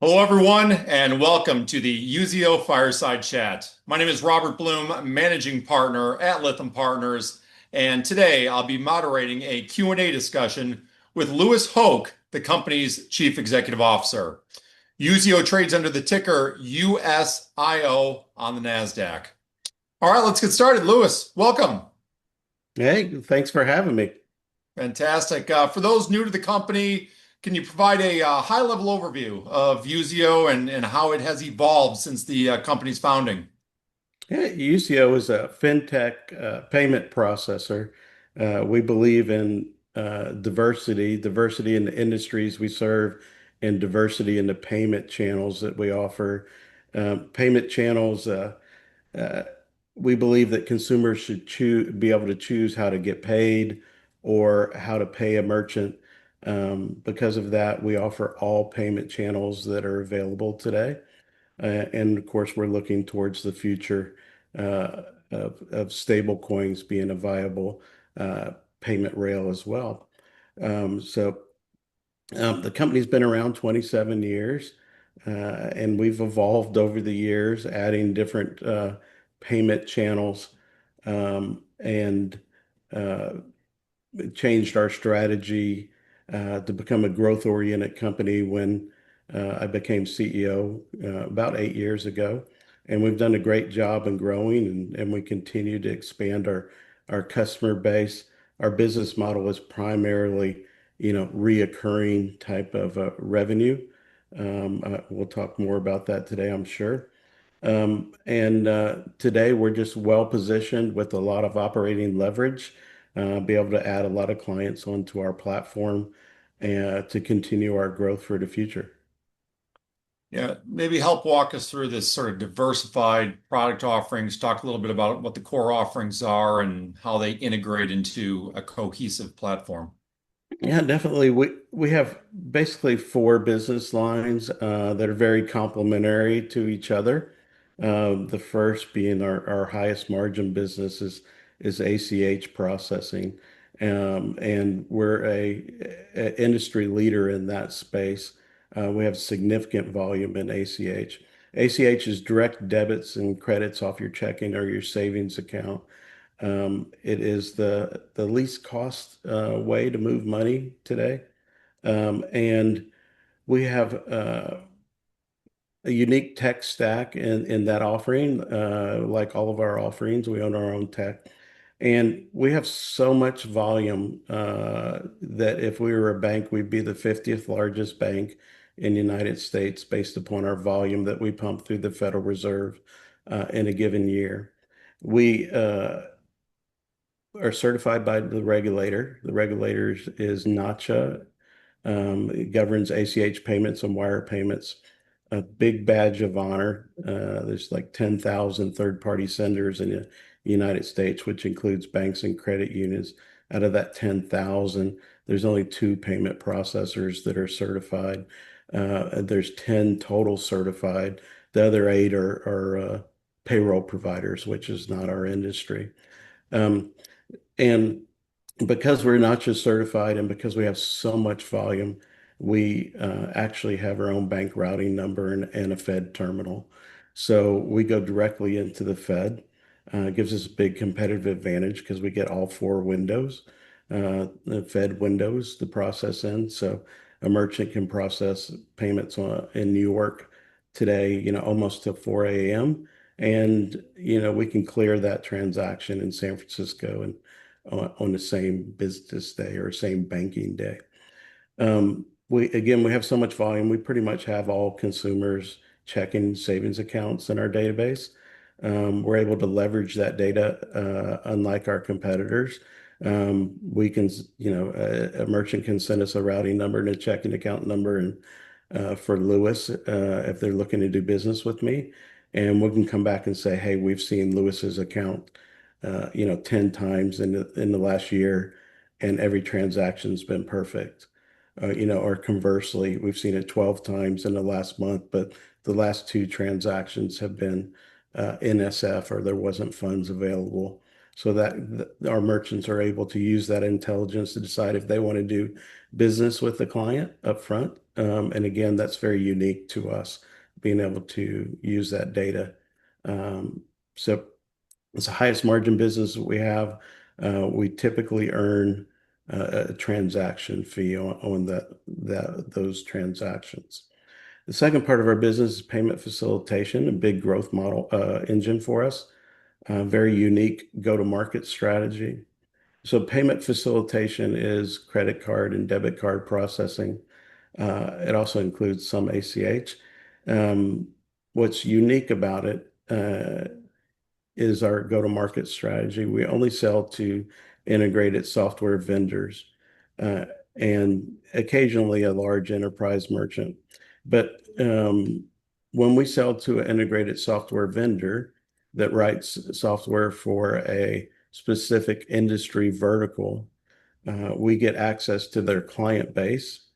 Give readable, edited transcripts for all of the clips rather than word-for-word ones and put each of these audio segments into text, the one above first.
Hello, everyone, and welcome to the Usio Fireside Chat. My name is Robert Blum, managing partner at Lytham Partners, and today I'll be moderating a Q&A discussion with Louis Hoch, the company's chief executive officer. Usio trades under the ticker USIO on the NASDAQ. All right, let's get started. Louis, welcome. Hey, thanks for having me. Fantastic. For those new to the company, can you provide a high-level overview of Usio and how it has evolved since the company's founding? Yeah, Usio is a fintech payment processor. We believe in diversity in the industries we serve, and diversity in the payment channels that we offer. Payment channels, uh, we believe that consumers should be able to choose how to get paid or how to pay a merchant. Because of that, we offer all payment channels that are available today. And of course, we're looking towards the future of stable coins being a viable payment rail as well. The company's been around 27 years, and we've evolved over the years, adding different payment channels, and uh, changed our strategy to become a growth-oriented company when I became CEO about 8 years ago. And we've done a great job in growing, and we continue to expand our customer base. Our business model is primarily, reoccurring type of revenue. We'll talk more about that today, I'm sure. And today we're just well positioned with a lot of operating leverage, be able to add a lot of clients onto our platform and to continue our growth for the future. Yeah, maybe help walk us through this sort of diversified product offerings. Talk a little bit about what the core offerings are and how they integrate into a cohesive platform. Yeah, definitely. We have basically four business lines that are very complementary to each other. The first being our highest margin business is ACH processing, and we're a industry leader in that space. We have significant volume in ACH. ACH is direct debits and credits off your checking or your savings account. It is the least cost way to move money today. And we have a unique tech stack in that offering. Like all of our offerings, we own our own tech. And we have so much volume that if we were a bank, we'd be the 50th largest bank in the United States based upon our volume that we pump through the Federal Reserve in a given year. We are certified by the regulator. The regulator is NACHA. It governs ACH payments and wire payments. A big badge of honor. There's like 10,000 third-party senders in the United States, which includes banks and credit unions. Out of that 10,000, there's only two payment processors that are certified. There's 10 total certified. The other eight are payroll providers, which is not our industry. Um, and because we're not just certified and because we have so much volume, we actually have our own bank routing number and a Fed terminal. So we go directly into the Fed. It gives us a big competitive advantage because we get all four windows, the Fed windows to process in. So a merchant can process payments in New York today, almost till 4 a.m. And, we can clear that transaction in San Francisco and on the same business day or same banking day. We have so much volume. We pretty much have all consumers' checking savings accounts in our database. We're able to leverage that data, unlike our competitors. We can, a merchant can send us a routing number and a checking account number, and for Lewis, if they're looking to do business with me, and we can come back and say, hey, we've seen Lewis's account 10 times in the last year, and every transaction's been perfect. Or conversely, we've seen it 12 times in the last month, but the last two transactions have been NSF or there wasn't funds available. so that our merchants are able to use that intelligence to decide if they want to do business with the client up front. And again, that's very unique to us, being able to use that data. So it's the highest margin business that we have. We typically earn a transaction fee on those transactions. The second part of our business is payment facilitation, a big growth model engine for us. Very unique go-to-market strategy. So payment facilitation is credit card and debit card processing. It also includes some ACH. Um, what's unique about it is our go-to-market strategy. We only sell to integrated software vendors uh, and occasionally a large enterprise merchant. But when we sell to an integrated software vendor that writes software for a specific industry vertical, we get access to their client base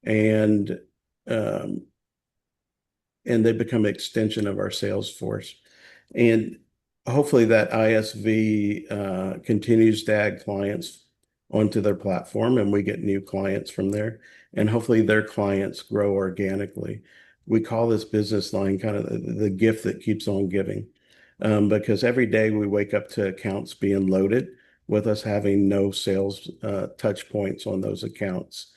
and um, and they become an extension of our sales force. And hopefully that ISV continues to add clients onto their platform and we get new clients from there. And hopefully their clients grow organically. We call this business line kind of the gift that keeps on giving, because every day we wake up to accounts being loaded with us having no sales touch points on those accounts.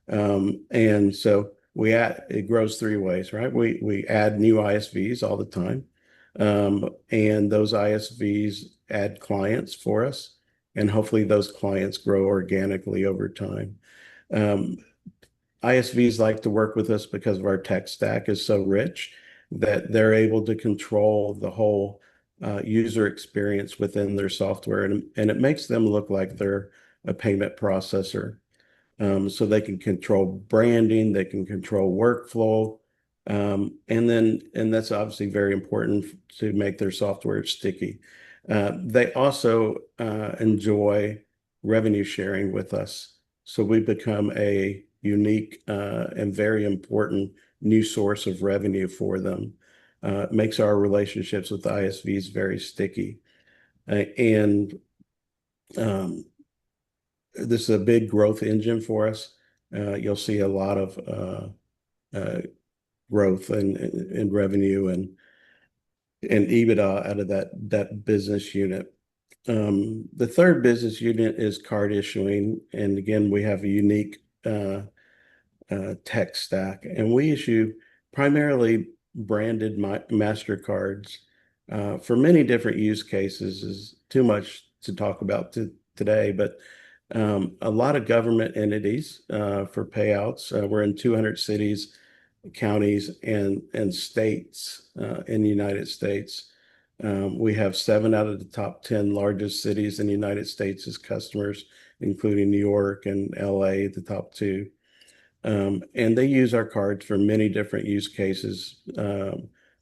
And so it grows three ways, right? We add new ISVs all the time. And those ISVs add clients for us, and hopefully those clients grow organically over time. Um, ISVs like to work with us because of our tech stack is so rich that they're able to control the whole user experience within their software, and it makes them look like they're a payment processor. So they can control branding, they can control workflow, and that's obviously very important to make their software sticky. They also enjoy revenue sharing with us, so we become a unique and very important new source of revenue for them. It makes our relationships with ISVs very sticky, and um, this is a big growth engine for us. You'll see a lot of uh, growth in revenue and EBITDA out of that business unit. The third business unit is card issuing, and again, we have a unique tech stack, and we issue primarily branded MasterCards for many different use cases. Is too much to talk about today, but a lot of government entities for payouts. We're in 200 cities, counties, and states in the United States. We have 7 out of the top 10 largest cities in the United States as customers, including New York and LA, the top two. And they use our cards for many different use cases,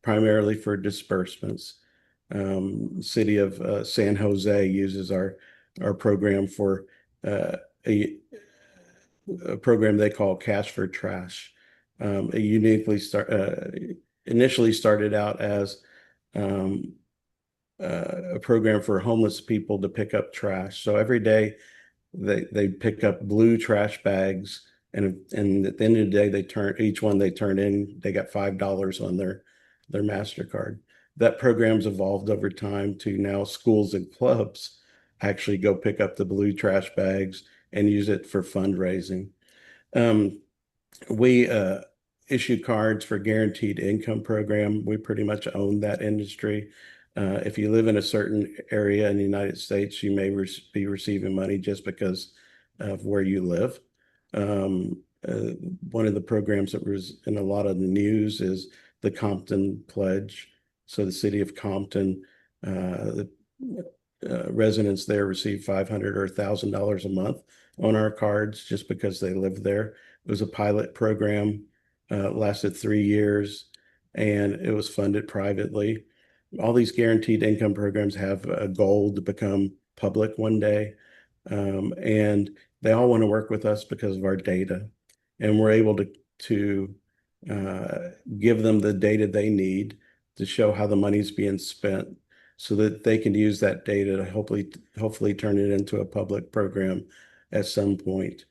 primarily for disbursements. City of San Jose uses our program for uh, a, a program they call Cash for Trash. It initially started out as um, a program for homeless people to pick up trash. So every day they pick up blue trash bags, and at the end of the day, each one they turn in, they got $5 on their MasterCard. That program's evolved over time to now schools and clubs actually go pick up the blue trash bags and use it for fundraising. Um, we issue cards for guaranteed income program. We pretty much own that industry. If you live in a certain area in the United States, you may be receiving money just because of where you live. One of the programs that was in a lot of the news is the Compton Pledge. So the city of Compton, the residents there receive $500 or $1,000 a month on our cards just because they live there. It was a pilot program, lasted 3 years, and it was funded privately. All these guaranteed income programs have a goal to become public one day. And they all want to work with us because of our data. And we're able to uh, give them the data they need to show how the money's being spent. so that they can use that data to hopefully turn it into a public program at some point.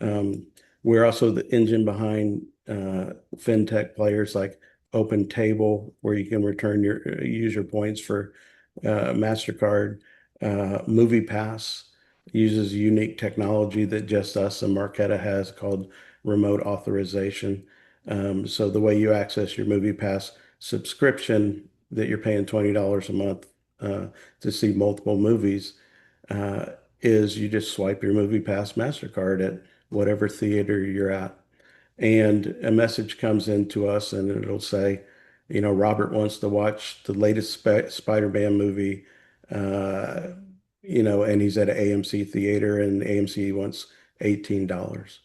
Um, we're also the engine behind fintech players like Open Table, where you can return your user points for MasterCard. MoviePass uses unique technology that just us and Marqeta has called remote authorization. So the way you access your MoviePass subscription that you're paying $20 a month uh, to see multiple movies uh, is you just swipe your MoviePass MasterCard at whatever theater you're at. And a message comes into us and it'll say, Robert wants to watch the latest Spider-Man movie, uh, and he's at an AMC theater and AMC wants $18.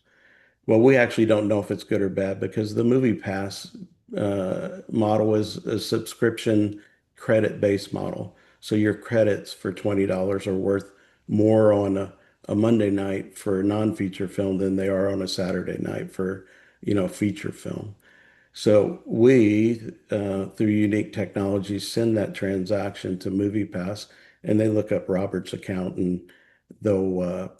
Well, we actually don't know if it's good or bad because the Movie Pass model is a subscription credit-based model. So your credits for $20 are worth more on a Monday night for a non-feature film than they are on a Saturday night for, feature film. So we, through unique technology, send that transaction to MoviePass, and they look up Robert's account and they'll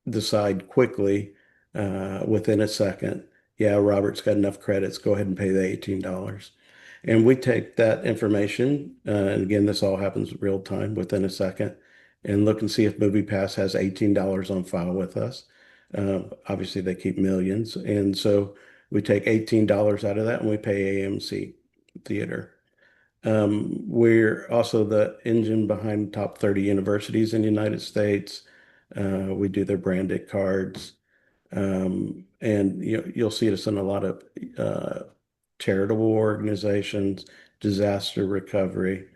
decide quickly within a second, yeah, Robert's got enough credits, go ahead and pay the $18. And we take that information, and again, this all happens real time within a second, and look and see if MoviePass has $18 on file with us. Obviously, they keep millions. And so we take $18 out of that and we pay AMC Theater. We're also the engine behind top 30 universities in the United States. We do their branded cards. And you'll see us in a lot of charitable organizations, disaster recovery,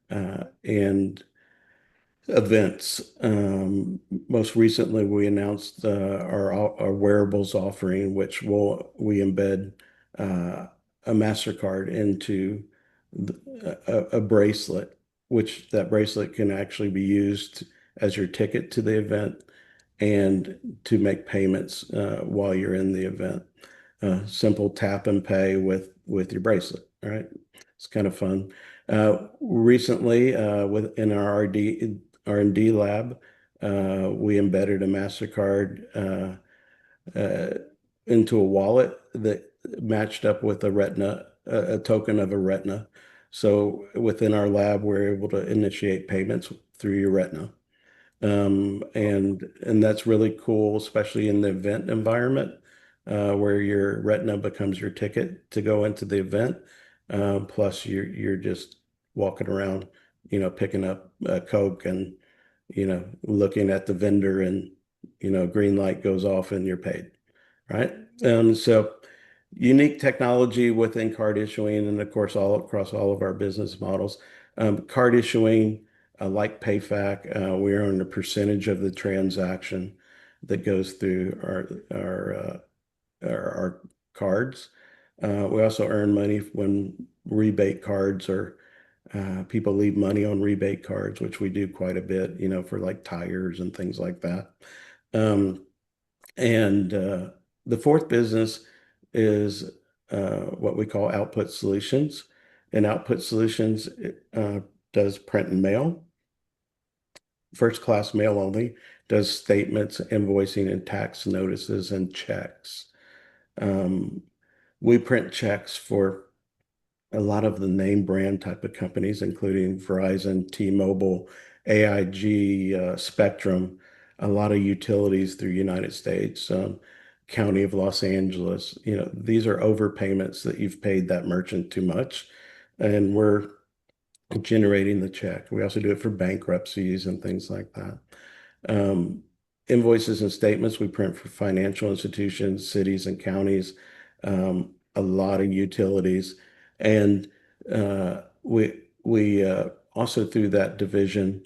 and events. Most recently, we announced our wearables offering, which we embed a MasterCard into a bracelet, which that bracelet can actually be used as your ticket to the event and to make payments while you're in the event. Simple tap and pay with your bracelet, right? It's kind of fun. Recently, within our R&D lab, we embedded a MasterCard uh, into a wallet that matched up with a token of a retina. So within our lab, we're able to initiate payments through your retina. And that's really cool, especially in the event environment, where your retina becomes your ticket to go into the event. Plus you're just walking around, picking up a Coke and, looking at the vendor and, green light goes off and you're paid, right? So unique technology within card issuing and of course all across all of our business models. Card issuing, like PayFac, we earn a percentage of the transaction that goes through our cards. We also earn money when rebate cards or people leave money on rebate cards, which we do quite a bit, for like tires and things like that. Um, and the fourth business is what we call Output Solutions. And Output Solutions does print and mail, first class mail only, does statements, invoicing, and tax notices and checks. Um, we print checks for a lot of the name brand type of companies, including Verizon, T-Mobile, AIG, Spectrum, a lot of utilities through United States, County of Los Angeles. These are overpayments that you've paid that merchant too much, and we're generating the check. We also do it for bankruptcies and things like that. Um, Invoices and statements we print for financial institutions, cities and counties, a lot of utilities. And we also through that division,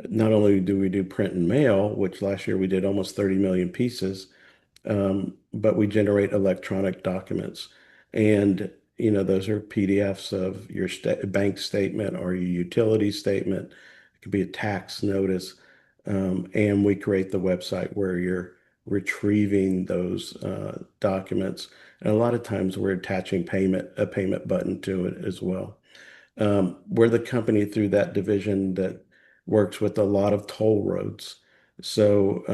not only do we do print and mail, which last year we did almost 30 million pieces, but we generate electronic documents. And, those are PDFs of your bank statement or your utility statement. It could be a tax notice. And we create the website where you're retrieving those documents. And a lot of times we're attaching a payment button to it as well. We're the company through that division that works with a lot of toll roads. So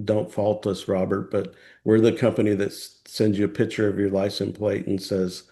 don't fault us, Robert, but we're the company that sends you a picture of your license plate and says,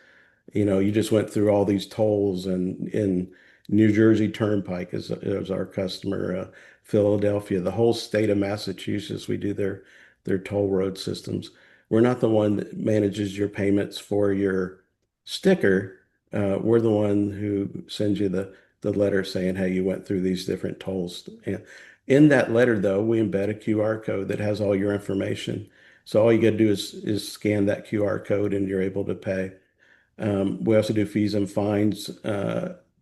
you just went through all these tolls and in New Jersey Turnpike is our customer, Philadelphia, the whole state of Massachusetts, we do their toll road systems. We're not the one that manages your payments for your sticker. We're the one who sends you the letter saying, hey, you went through these different tolls. And in that letter, though, we embed a QR code that has all your information. So all you got to do is scan that QR code and you're able to pay. We also do fees and fines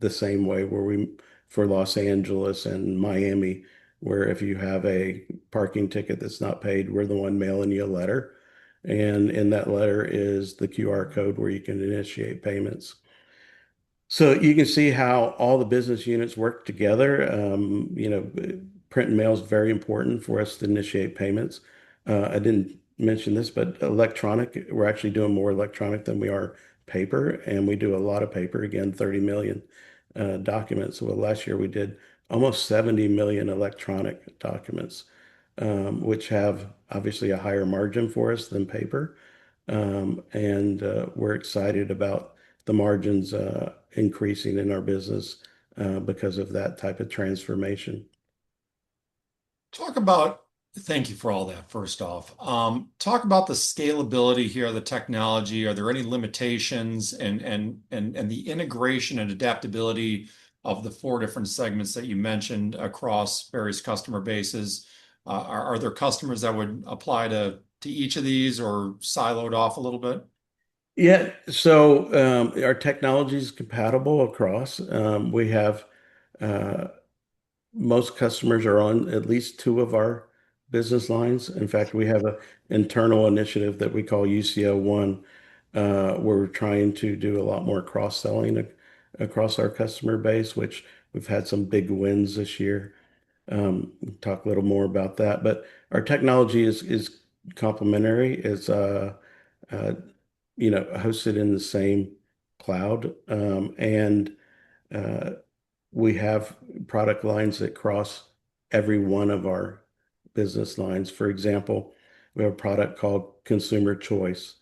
the same way where we for Los Angeles and Miami, where if you have a parking ticket that's not paid, we're the one mailing you a letter. And in that letter is the QR code where you can initiate payments. So you can see how all the business units work together. Print and mail is very important for us to initiate payments. I didn't mention this, but electronic, we're actually doing more electronic than we are paper, and we do a lot of paper, again, 30 million documents. Well, last year we did almost 70 million electronic documents, which have obviously a higher margin for us than paper. And we're excited about the margins increasing in our business because of that type of transformation. Talk about, thank you for all that, first off. Talk about the scalability here, the technology. Are there any limitations and the integration and adaptability of the four different segments that you mentioned across various customer bases? Are there customers that would apply to each of these or siloed off a little bit? Yeah, so our technology is compatible across. We have uh, most customers are on at least two of our business lines. In fact, we have an internal initiative that we call Usio One, where we're trying to do a lot more cross-selling across our customer base, which we've had some big wins this year. We'll talk a little more about that, but our technology is complementary. It's uh, hosted in the same cloud, and uh, we have product lines that cross every one of our business lines. For example, we have a product called Consumer Choice.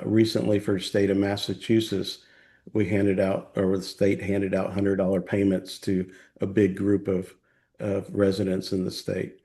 Recently, for the state of Massachusetts, we handed out, or the state handed out $100 payments to a big group of residents in the state.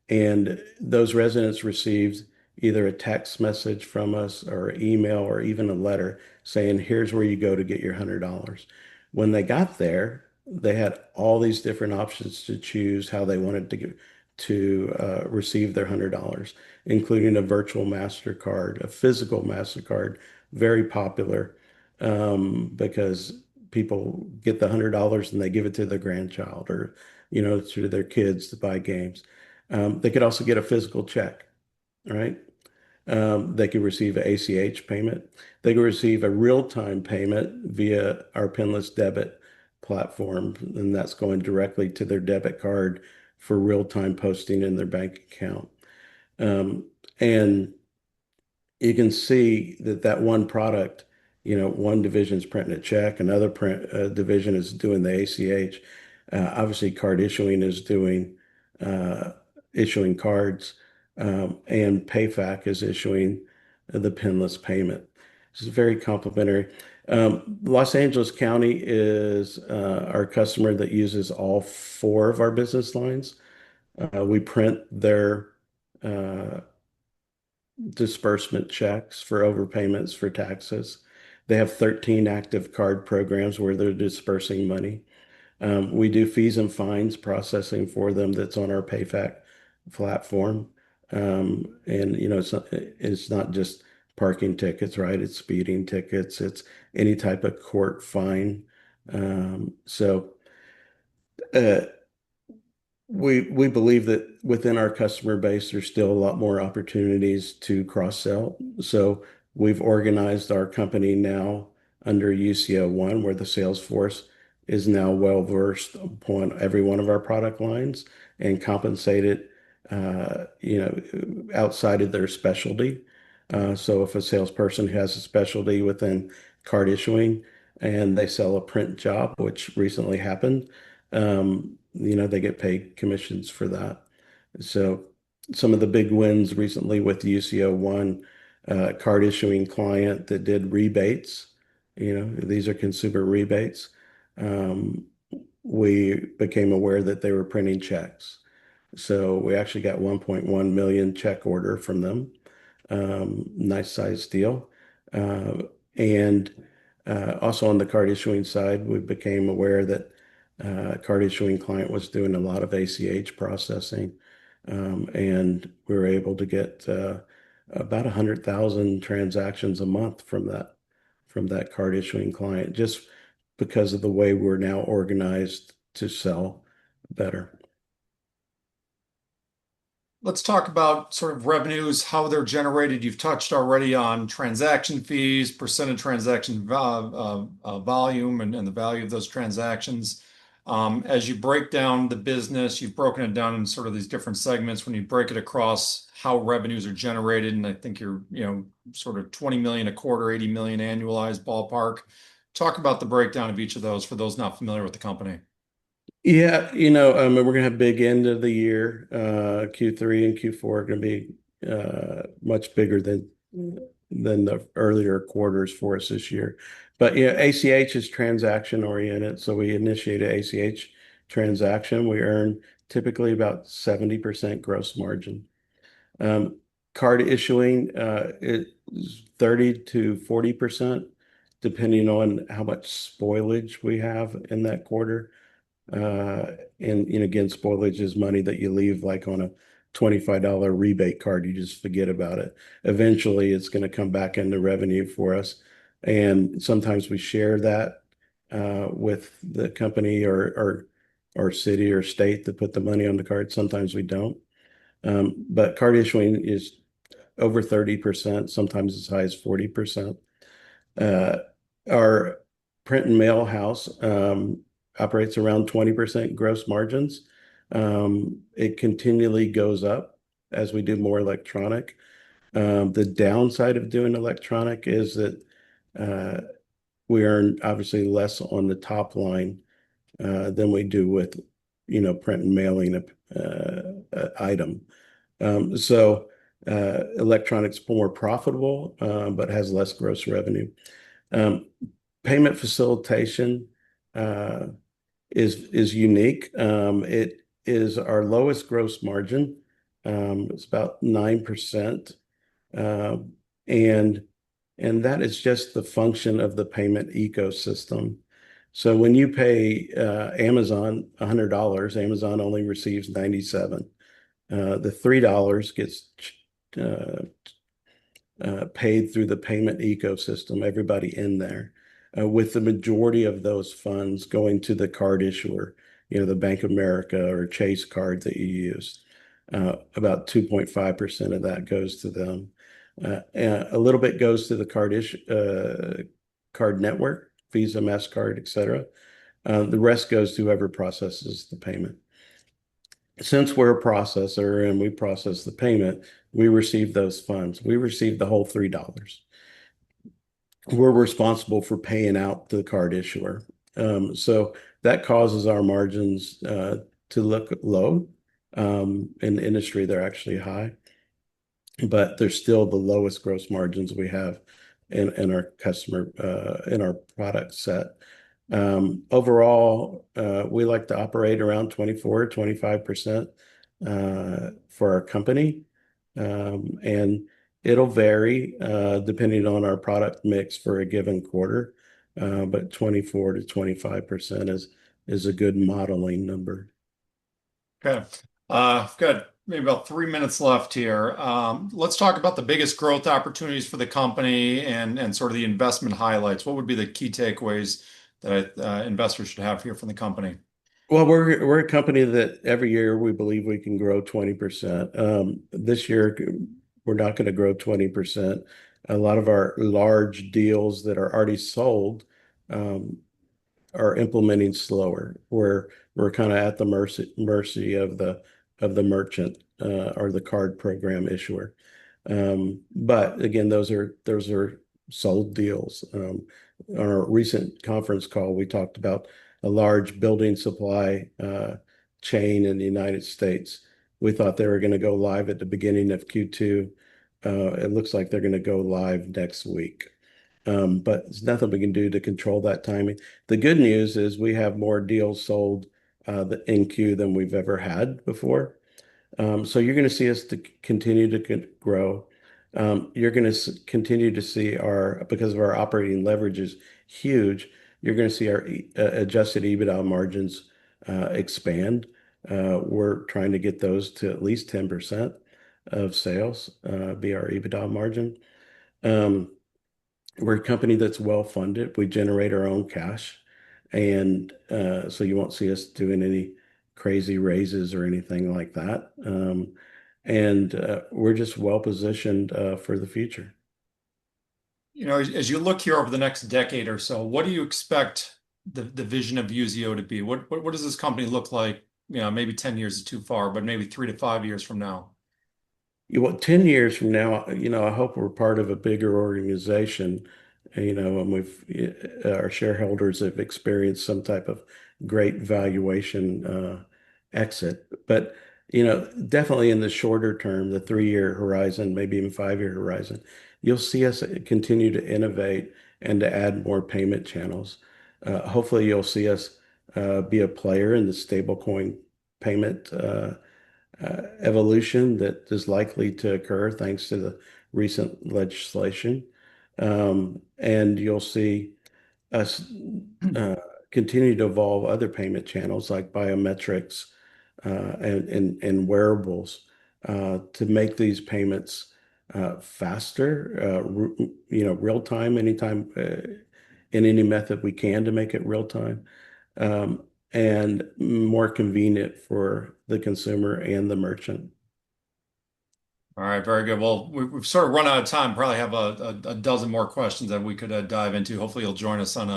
And those residents received either a text message from us or email or even a letter saying, here's where you go to get your $100. When they got there, they had all these different options to choose how they wanted to receive their $100, including a virtual MasterCard, a physical MasterCard, very popular because people get the $100 and they give it to their grandchild or, to their kids to buy games. They could also get a physical check, right? They could receive an ACH payment. They could receive a real-time payment via our pinless debit platform, and that's going directly to their debit card for real-time posting in their bank account. Um, and you can see that one product, one division is printing a check, another division is doing the ACH. Obviously, card issuing is doing uh, issuing cards, and PayFac is issuing the pinless payment. This is very complementary. Los Angeles County is our customer that uses all four of our business lines. We print their uh, disbursement checks for overpayments for taxes. They have 13 active card programs where they're dispersing money. We do fees and fines processing for them that's on our PayFac platform. And it's not just parking tickets, right? It's speeding tickets, it's any type of court fine. So uh, we believe that within our customer base, there's still a lot more opportunities to cross-sell. So we've organized our company now under UCO One, where the sales force is now well versed upon every one of our product lines and compensated, outside of their specialty. So if a salesperson has a specialty within card issuing, and they sell a print job, which recently happened, they get paid commissions for that. So some of the big wins recently with Usio, one card issuing client that did rebates. These are consumer rebates. Um, we became aware that they were printing checks. So we actually got 1.1 million check order from them. Nice size deal. Uh, and Also on the card issuing side, we became aware that card issuing client was doing a lot of ACH processing. And we were able to get about 100,000 transactions a month from that card issuing client, just because of the way we're now organized to sell better. Let's talk about sort of revenues, how they're generated. You've touched already on transaction fees, percent of transaction volume, and the value of those transactions. As you break down the business, you've broken it down in sort of these different segments. When you break it across how revenues are generated, and I think you're, sort of 20 million a quarter, 80 million annualized ballpark. Talk about the breakdown of each of those for those not familiar with the company. Yeah, we're gonna have big end of the year. Q3 and Q4 are gonna be much bigger than the earlier quarters for us this year. But yeah, ACH is transaction oriented, so we initiate an ACH transaction. We earn typically about 70% gross margin. Um, Card issuing is 30 to 40%, depending on how much spoilage we have in that quarter. And again, spoilage is money that you leave like on a $25 rebate card. You just forget about it. Eventually, it's going to come back into revenue for us. And sometimes we share that with the company or city or state that put the money on the card. Sometimes we don't. But card issuing is over 30%, sometimes as high as 40%. Uh, our print and mail house operates around 20% gross margins. It continually goes up as we do more electronic. The downside of doing electronic is that uh, we earn obviously less on the top line than we do with, print and mailing a item. Electronics more profitable, but has less gross revenue. Um, Payment facilitation uh, is unique. It is our lowest gross margin. It's about 9%. Uh, and and that is just the function of the payment ecosystem. So when you pay Amazon $100, Amazon only receives 97. The $3 gets uh, paid through the payment ecosystem, everybody in there, with the majority of those funds going to the card issuer, the Bank of America or Chase card that you use. About 2.5% of that goes to them. And a little bit goes to the card network, Visa, MasterCard, etc. The rest goes to whoever processes the payment. Since we're a processor and we process the payment, we receive those funds. We receive the whole $3. We're responsible for paying out the card issuer. So that causes our margins to look low. In the industry, they're actually high, but they're still the lowest gross margins we have in our in our product set. Overall, we like to operate around 24, 25% for our company. And it'll vary depending on our product mix for a given quarter. But 24 to 25% is a good modeling number. Okay. I've got maybe about 3 minutes left here. Let's talk about the biggest growth opportunities for the company and sort of the investment highlights. What would be the key takeaways that investors should have here from the company? Well, we're a company that every year we believe we can grow 20%. This year, we're not going to grow 20%. A lot of our large deals that are already sold um, are implementing slower, where we're kind of at the mercy of the merchant or the card program issuer. But again, those are sold deals. On our recent conference call, we talked about a large building supply chain in the United States. We thought they were going to go live at the beginning of Q2. It looks like they're going to go live next week. But there's nothing we can do to control that timing. The good news is we have more deals sold in queue than we've ever had before. So you're going to see us to continue to grow. You're going to continue to see because of our operating leverage is huge, you're going to see our adjusted EBITDA margins expand. We're trying to get those to at least 10% of sales, be our EBITDA margin. Um, we're a company that's well funded. We generate our own cash. And so you won't see us doing any crazy raises or anything like that. And we're just well positioned for the future. As you look here over the next decade or so, what do you expect the vision of Usio to be? What does this company look like? Maybe 10 years is too far, but maybe 3 to 5 years from now. 10 years from now, I hope we're part of a bigger organization, and our shareholders have experienced some type of great valuation exit. But, definitely in the shorter term, the 3-year horizon, maybe even 5-year horizon, you'll see us continue to innovate and to add more payment channels. Hopefully, you'll see us be a player in the stablecoin payment evolution that is likely to occur thanks to the recent legislation. And you'll see us uh, continue to evolve other payment channels like biometrics and wearables to make these payments faster, real time, anytime, in any method we can to make it real time. Um, and more convenient for the consumer and the merchant. All right, very good. Well, we've sort of run out of time. Probably have a dozen more questions that we could dive into. Hopefully, you'll join us on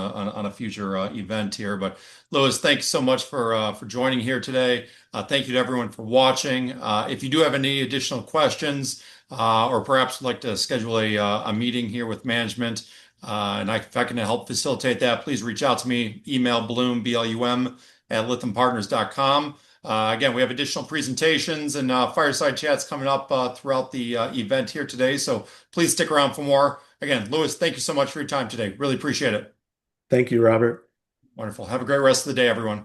a future event here. But Louis, thank you so much for joining here today. Thank you to everyone for watching. If you do have any additional questions, or perhaps would like to schedule a meeting here with management, if I can help facilitate that, please reach out to me. Email Blum, BLUM, at lythampartners.com. Again, we have additional presentations and fireside chats coming up throughout the event here today. So please stick around for more. Again, Louis, thank you so much for your time today. Really appreciate it. Thank you, Robert. Wonderful. Have a great rest of the day, everyone.